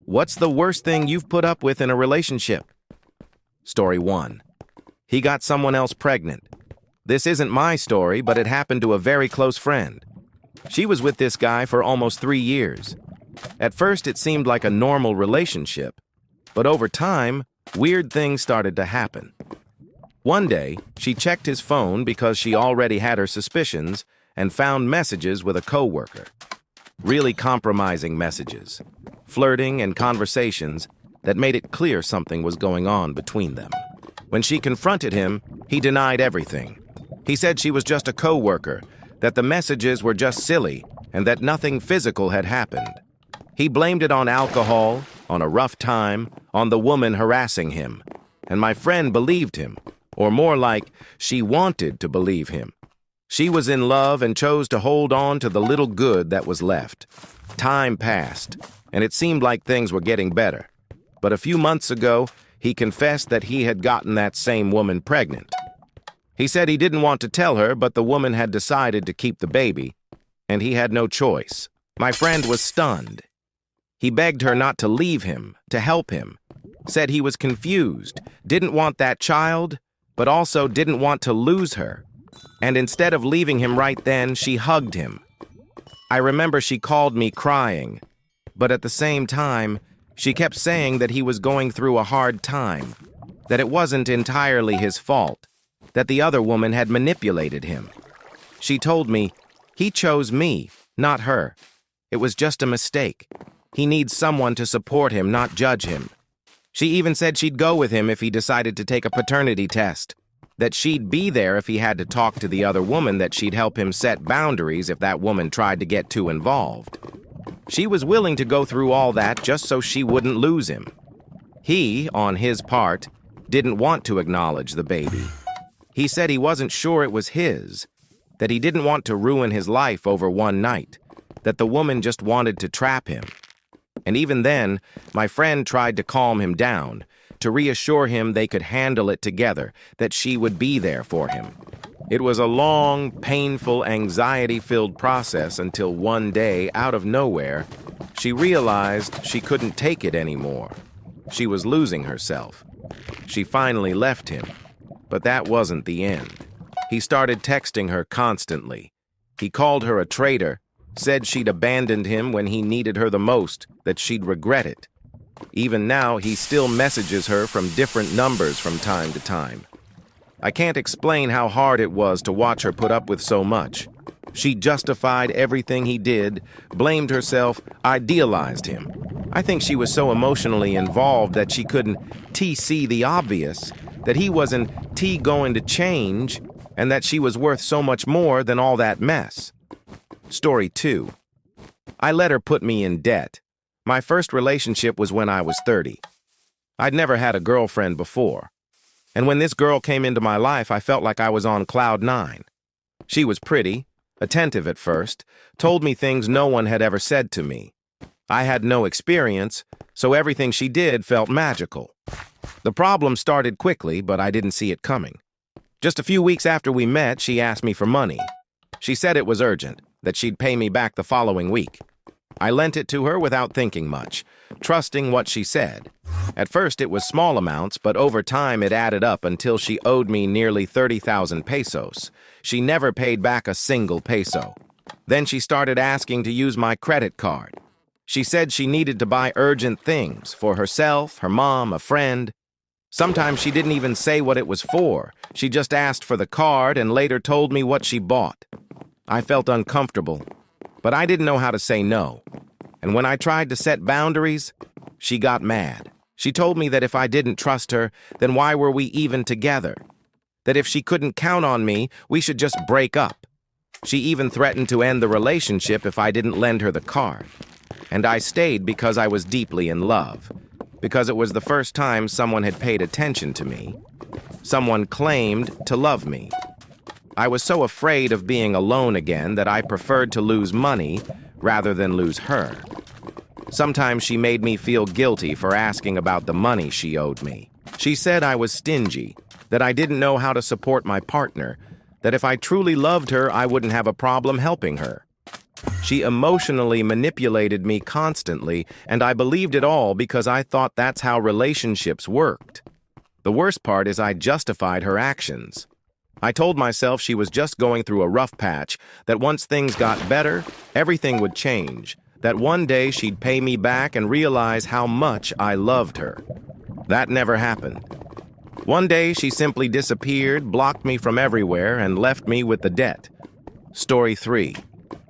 What's the worst thing you've put up with in a relationship? Story 1. He got someone else pregnant. This isn't my story, but it happened to a very close friend. She was with this guy for almost 3 years. At first, it seemed like a normal relationship, but over time, weird things started to happen. One day, she checked his phone because she already had her suspicions and found messages with a coworker. Really compromising messages, flirting and conversations that made it clear something was going on between them. When she confronted him, he denied everything. He said she was just a coworker, that the messages were just silly, and that nothing physical had happened. He blamed it on alcohol, on a rough time, on the woman harassing him. And my friend believed him, or more like, she wanted to believe him. She was in love and chose to hold on to the little good that was left. Time passed, and it seemed like things were getting better. But a few months ago, he confessed that he had gotten that same woman pregnant. He said he didn't want to tell her, but the woman had decided to keep the baby, and he had no choice. My friend was stunned. He begged her not to leave him, to help him. Said he was confused, didn't want that child, but also didn't want to lose her. And instead of leaving him right then, she hugged him. I remember she called me crying, but at the same time, she kept saying that he was going through a hard time, that it wasn't entirely his fault, that the other woman had manipulated him. She told me, he chose me, not her. It was just a mistake. He needs someone to support him, not judge him. She even said she'd go with him if he decided to take a paternity test, that she'd be there if he had to talk to the other woman, that she'd help him set boundaries if that woman tried to get too involved. She was willing to go through all that just so she wouldn't lose him. He, on his part, didn't want to acknowledge the baby. He said he wasn't sure it was his, that he didn't want to ruin his life over one night, that the woman just wanted to trap him. And even then, my friend tried to calm him down, to reassure him they could handle it together, that she would be there for him. It was a long, painful, anxiety-filled process until one day, out of nowhere, she realized she couldn't take it anymore. She was losing herself. She finally left him, but that wasn't the end. He started texting her constantly. He called her a traitor, said she'd abandoned him when he needed her the most, that she'd regret it. Even now, he still messages her from different numbers from time to time. I can't explain how hard it was to watch her put up with so much. She justified everything he did, blamed herself, idealized him. I think she was so emotionally involved that she couldn't see the obvious, that he wasn't going to change, and that she was worth so much more than all that mess. Story 2. I let her put me in debt. My first relationship was when I was 30. I'd never had a girlfriend before. And when this girl came into my life, I felt like I was on cloud 9. She was pretty, attentive at first, told me things no one had ever said to me. I had no experience, so everything she did felt magical. The problem started quickly, but I didn't see it coming. Just a few weeks after we met, she asked me for money. She said it was urgent, that she'd pay me back the following week. I lent it to her without thinking much, trusting what she said. At first it was small amounts, but over time it added up until she owed me nearly 30,000 pesos. She never paid back a single peso. Then she started asking to use my credit card. She said she needed to buy urgent things for herself, her mom, a friend. Sometimes she didn't even say what it was for. She just asked for the card and later told me what she bought. I felt uncomfortable, but I didn't know how to say no. And when I tried to set boundaries, she got mad. She told me that if I didn't trust her, then why were we even together? That if she couldn't count on me, we should just break up. She even threatened to end the relationship if I didn't lend her the card. And I stayed because I was deeply in love. Because it was the first time someone had paid attention to me. Someone claimed to love me. I was so afraid of being alone again that I preferred to lose money rather than lose her. Sometimes she made me feel guilty for asking about the money she owed me. She said I was stingy, that I didn't know how to support my partner, that if I truly loved her, I wouldn't have a problem helping her. She emotionally manipulated me constantly, and I believed it all because I thought that's how relationships worked. The worst part is I justified her actions. I told myself she was just going through a rough patch, that once things got better, everything would change, that one day she'd pay me back and realize how much I loved her. That never happened. One day she simply disappeared, blocked me from everywhere, and left me with the debt. Story 3.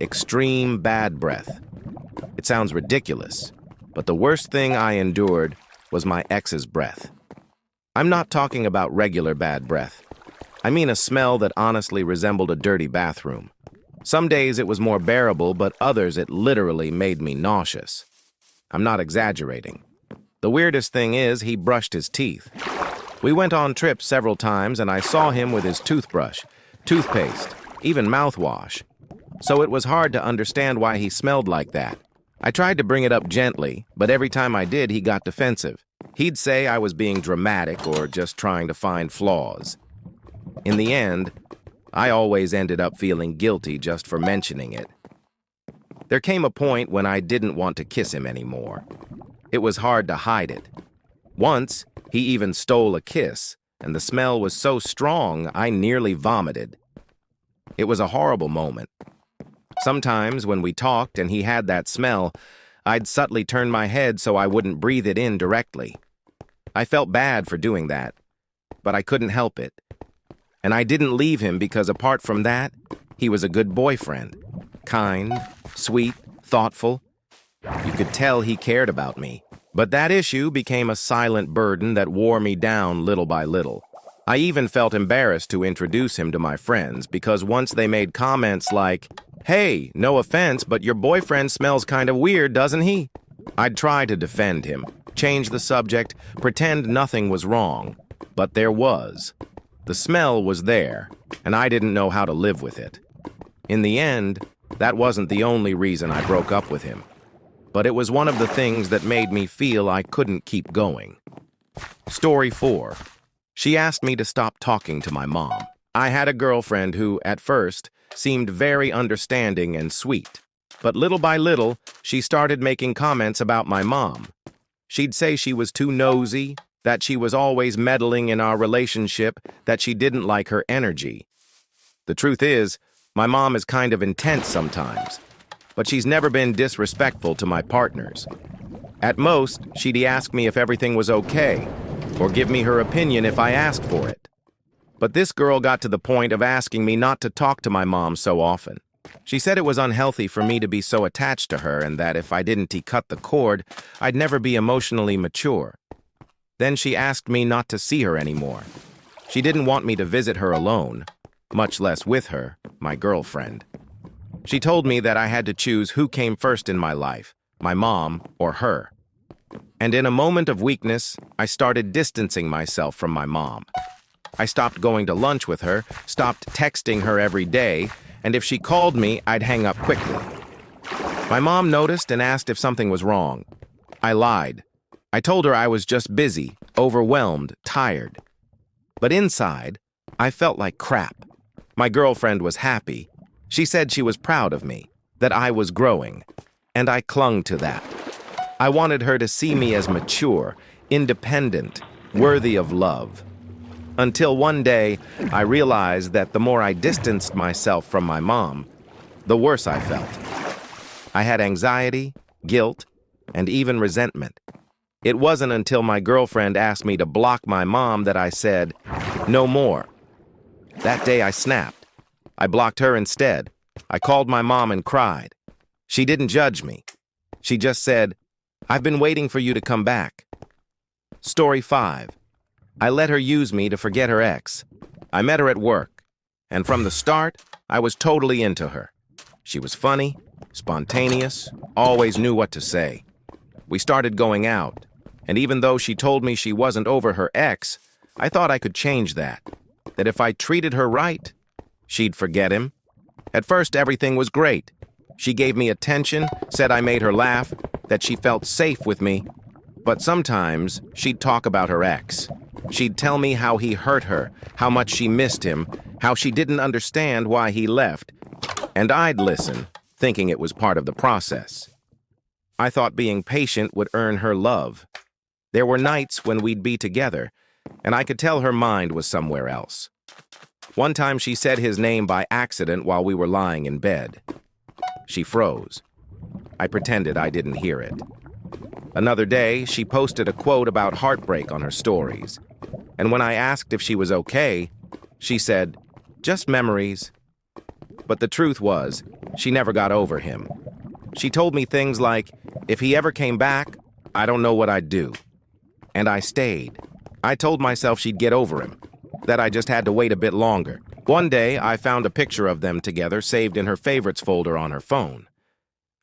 Extreme bad breath. It sounds ridiculous, but the worst thing I endured was my ex's breath. I'm not talking about regular bad breath. I mean a smell that honestly resembled a dirty bathroom. Some days it was more bearable, but others it literally made me nauseous. I'm not exaggerating. The weirdest thing is he brushed his teeth. We went on trips several times and I saw him with his toothbrush, toothpaste, even mouthwash. So it was hard to understand why he smelled like that. I tried to bring it up gently, but every time I did, he got defensive. He'd say I was being dramatic or just trying to find flaws. In the end, I always ended up feeling guilty just for mentioning it. There came a point when I didn't want to kiss him anymore. It was hard to hide it. Once, he even stole a kiss, and the smell was so strong I nearly vomited. It was a horrible moment. Sometimes when we talked and he had that smell, I'd subtly turn my head so I wouldn't breathe it in directly. I felt bad for doing that, but I couldn't help it. And I didn't leave him because apart from that, he was a good boyfriend. Kind, sweet, thoughtful. You could tell he cared about me. But that issue became a silent burden that wore me down little by little. I even felt embarrassed to introduce him to my friends because once they made comments like, "Hey, no offense, but your boyfriend smells kind of weird, doesn't he?" I'd try to defend him, change the subject, pretend nothing was wrong. But there was. The smell was there, and I didn't know how to live with it. In the end, that wasn't the only reason I broke up with him. But it was one of the things that made me feel I couldn't keep going. Story 4. She asked me to stop talking to my mom. I had a girlfriend who, at first, seemed very understanding and sweet. But little by little, she started making comments about my mom. She'd say she was too nosy, that she was always meddling in our relationship, that she didn't like her energy. The truth is, my mom is kind of intense sometimes, but she's never been disrespectful to my partners. At most, she'd ask me if everything was okay, or give me her opinion if I asked for it. But this girl got to the point of asking me not to talk to my mom so often. She said it was unhealthy for me to be so attached to her and that if I didn't cut the cord, I'd never be emotionally mature. Then she asked me not to see her anymore. She didn't want me to visit her alone, much less with her, my girlfriend. She told me that I had to choose who came first in my life, my mom or her. And in a moment of weakness, I started distancing myself from my mom. I stopped going to lunch with her, stopped texting her every day, and if she called me, I'd hang up quickly. My mom noticed and asked if something was wrong. I lied. I told her I was just busy, overwhelmed, tired. But inside, I felt like crap. My girlfriend was happy. She said she was proud of me, that I was growing, and I clung to that. I wanted her to see me as mature, independent, worthy of love. Until one day, I realized that the more I distanced myself from my mom, the worse I felt. I had anxiety, guilt, and even resentment. It wasn't until my girlfriend asked me to block my mom that I said, "No more." That day I snapped. I blocked her instead. I called my mom and cried. She didn't judge me. She just said, "I've been waiting for you to come back." Story 5. I let her use me to forget her ex. I met her at work, and from the start, I was totally into her. She was funny, spontaneous, always knew what to say. We started going out, and even though she told me she wasn't over her ex, I thought I could change that if I treated her right, she'd forget him. At first, everything was great. She gave me attention, said I made her laugh, that she felt safe with me. But sometimes, she'd talk about her ex. She'd tell me how he hurt her, how much she missed him, how she didn't understand why he left. And I'd listen, thinking it was part of the process. I thought being patient would earn her love. There were nights when we'd be together, and I could tell her mind was somewhere else. One time she said his name by accident while we were lying in bed. She froze. I pretended I didn't hear it. Another day, she posted a quote about heartbreak on her stories. And when I asked if she was okay, she said, "Just memories." But the truth was, she never got over him. She told me things like, if he ever came back, I don't know what I'd do. And I stayed. I told myself she'd get over him, that I just had to wait a bit longer. One day, I found a picture of them together saved in her favorites folder on her phone.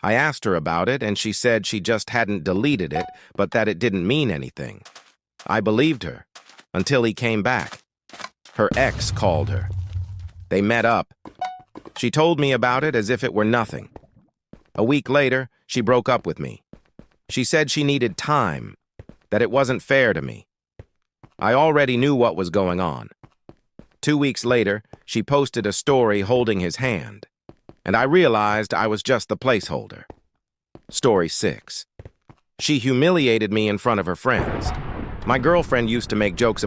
I asked her about it, and she said she just hadn't deleted it, but that it didn't mean anything. I believed her, until he came back. Her ex called her. They met up. She told me about it as if it were nothing. A week later, she broke up with me. She said she needed time, that it wasn't fair to me. I already knew what was going on. 2 weeks later, she posted a story holding his hand, and I realized I was just the placeholder. Story 6. She humiliated me in front of her friends. My girlfriend used to make jokes